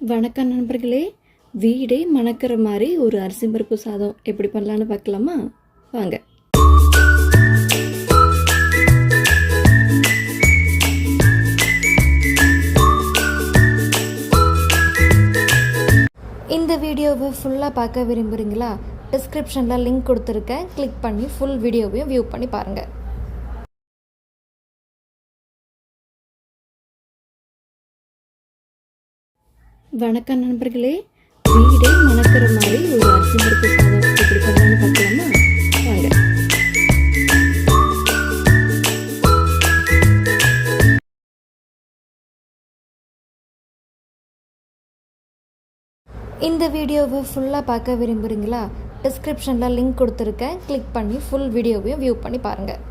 வணக்கம் நண்பர்களே. வீடே மணக்கிற மாதிரி ஒரு அரிசி பருப்பு சாதம் எப்படி பண்ணலான்னு பார்க்கலாமா? வாங்க. இந்த வீடியோவை ஃபுல்லாக பார்க்க விரும்புகிறீங்களா? டிஸ்கிரிப்ஷனில் லிங்க் கொடுத்துருக்கேன். கிளிக் பண்ணி ஃபுல் வீடியோவையும் வியூ பண்ணி பாருங்கள். வணக்கம் நண்பர்களே. வீடே மணக்கிற மாதிரி ஒரு அரிசி பருப்பு சாதம் எப்படி பண்ணலான்னு பார்க்கலாமா? வாங்க. இந்த வீடியோவை ஃபுல்லாக பார்க்க விரும்புகிறீங்களா? டிஸ்கிரிப்ஷனில் லிங்க் கொடுத்துருக்கேன். கிளிக் பண்ணி ஃபுல் வீடியோவையும் வியூ பண்ணி பாருங்கள்.